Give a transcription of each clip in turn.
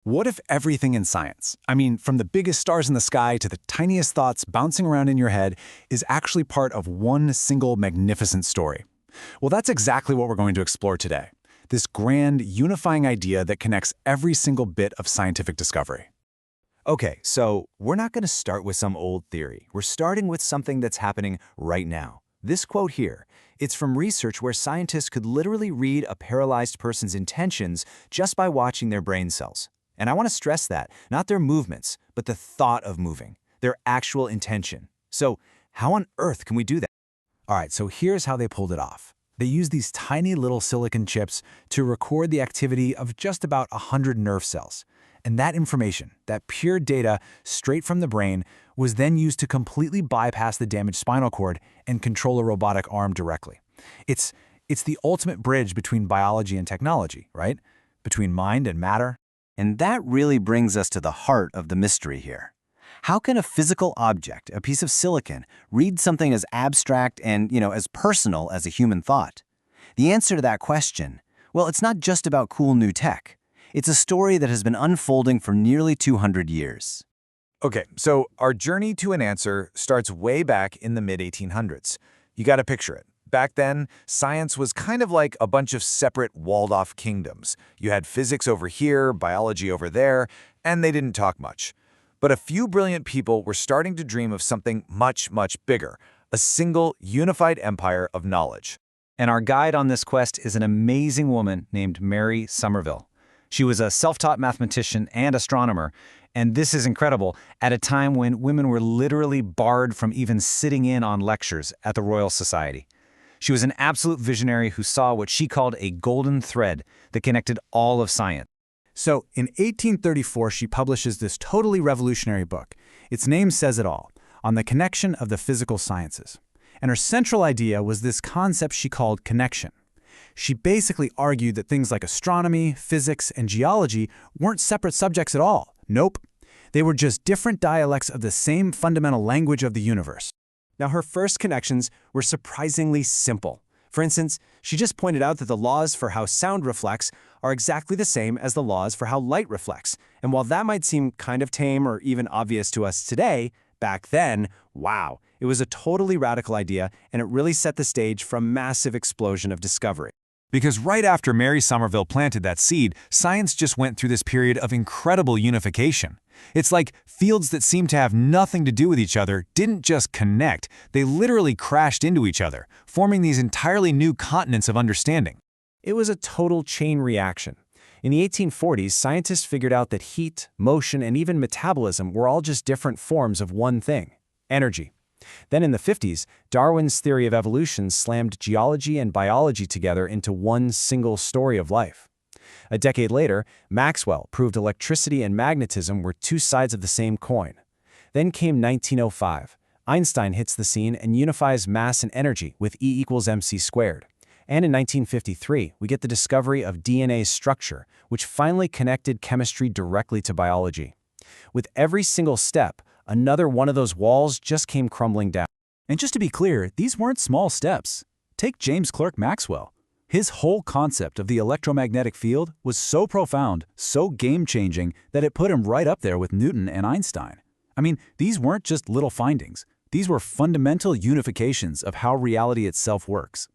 What if everything in science, I mean, from the biggest stars in the sky to the tiniest thoughts bouncing around in your head, is actually part of one single magnificent story? Well, that's exactly what we're going to explore today. This grand, unifying idea that connects every single bit of scientific discovery. Okay, so we're not going to start with some old theory. We're starting with something that's happening right now. This quote here, it's from research where scientists could literally read a paralyzed person's intentions just by watching their brain cells. And I want to stress that, not their movements, but the thought of moving, their actual intention. So how on earth can we do that? All right, so here's how they pulled it off. They used these tiny little silicon chips to record the activity of just about 100 nerve cells. And that information, that pure data straight from the brain, was then used to completely bypass the damaged spinal cord and control a robotic arm directly. It's the ultimate bridge between biology and technology, right? Between mind and matter. And that really brings us to the heart of the mystery here. How can a physical object, a piece of silicon, read something as abstract and, as personal as a human thought? The answer to that question, well, it's not just about cool new tech. It's a story that has been unfolding for nearly 200 years. Okay, so our journey to an answer starts way back in the mid-1800s. You gotta picture it. Back then, science was kind of like a bunch of separate walled-off kingdoms. You had physics over here, biology over there, and they didn't talk much. But a few brilliant people were starting to dream of something much, much bigger, a single, unified empire of knowledge. And our guide on this quest is an amazing woman named Mary Somerville. She was a self-taught mathematician and astronomer, and this is incredible, at a time when women were literally barred from even sitting in on lectures at the Royal Society. She was an absolute visionary who saw what she called a golden thread that connected all of science. So, in 1834, she publishes this totally revolutionary book. Its name says it all, On the Connection of the Physical Sciences. And her central idea was this concept she called connection. She basically argued that things like astronomy, physics, and geology weren't separate subjects at all. Nope. They were just different dialects of the same fundamental language of the universe. Now, her first connections were surprisingly simple. For instance, she just pointed out that the laws for how sound reflects are exactly the same as the laws for how light reflects. And while that might seem kind of tame or even obvious to us today, back then, wow, it was a totally radical idea, and it really set the stage for a massive explosion of discovery. Because right after Mary Somerville planted that seed, science just went through this period of incredible unification. It's like fields that seemed to have nothing to do with each other didn't just connect, they literally crashed into each other, forming these entirely new continents of understanding. It was a total chain reaction. In the 1840s, scientists figured out that heat, motion, and even metabolism were all just different forms of one thing: energy. Then in the 50s, Darwin's theory of evolution slammed geology and biology together into one single story of life. A decade later, Maxwell proved electricity and magnetism were two sides of the same coin. Then came 1905. Einstein hits the scene and unifies mass and energy with E equals mc squared. And in 1953, we get the discovery of DNA's structure, which finally connected chemistry directly to biology. With every single step, another one of those walls just came crumbling down. And just to be clear, these weren't small steps. Take James Clerk Maxwell. His whole concept of the electromagnetic field was so profound, so game-changing, that it put him right up there with Newton and Einstein. I mean, these weren't just little findings. These were fundamental unifications of how reality itself works.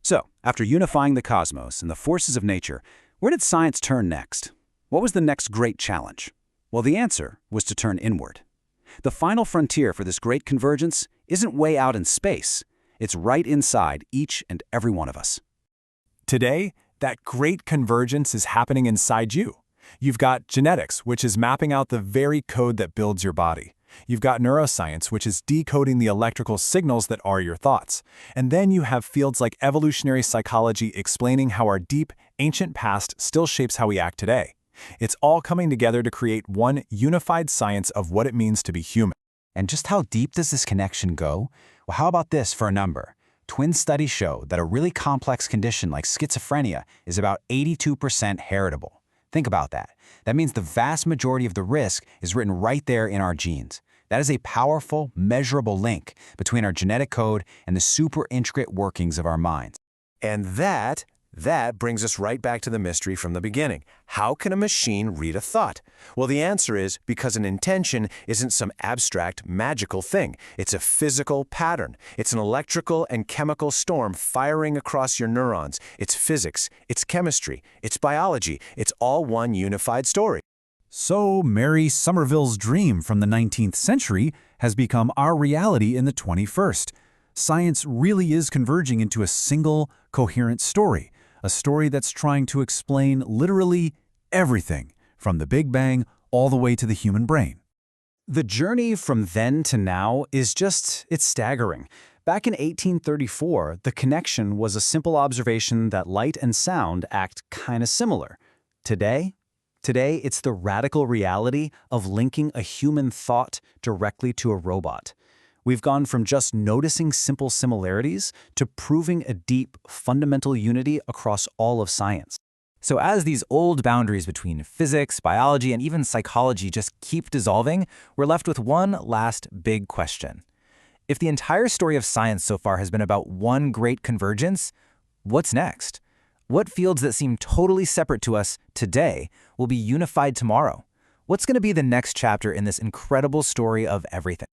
So, after unifying the cosmos and the forces of nature, where did science turn next? What was the next great challenge? Well, the answer was to turn inward. The final frontier for this great convergence isn't way out in space. It's right inside each and every one of us. Today, that great convergence is happening inside you. You've got genetics, which is mapping out the very code that builds your body. You've got neuroscience, which is decoding the electrical signals that are your thoughts. And then you have fields like evolutionary psychology explaining how our deep, ancient past still shapes how we act today. It's all coming together to create one unified science of what it means to be human. And just how deep does this connection go? Well, how about this for a number? Twin studies show that a really complex condition like schizophrenia is about 82% heritable. Think about that. That means the vast majority of the risk is written right there in our genes. That is a powerful, measurable link between our genetic code and the super intricate workings of our minds. And that That brings us right back to the mystery from the beginning. How can a machine read a thought? Well, the answer is because an intention isn't some abstract, magical thing. It's a physical pattern. It's an electrical and chemical storm firing across your neurons. It's physics, it's chemistry, it's biology. It's all one unified story. So Mary Somerville's dream from the 19th century has become our reality in the 21st. Science really is converging into a single, coherent story, a story that's trying to explain literally everything, from the Big Bang all the way to the human brain. The journey from then to now is it's staggering. Back in 1834, the connection was a simple observation that light and sound act kind of similar. Today, it's the radical reality of linking a human thought directly to a robot. We've gone from just noticing simple similarities to proving a deep, fundamental unity across all of science. So as these old boundaries between physics, biology, and even psychology just keep dissolving, we're left with one last big question. If the entire story of science so far has been about one great convergence, what's next? What fields that seem totally separate to us today will be unified tomorrow? What's going to be the next chapter in this incredible story of everything?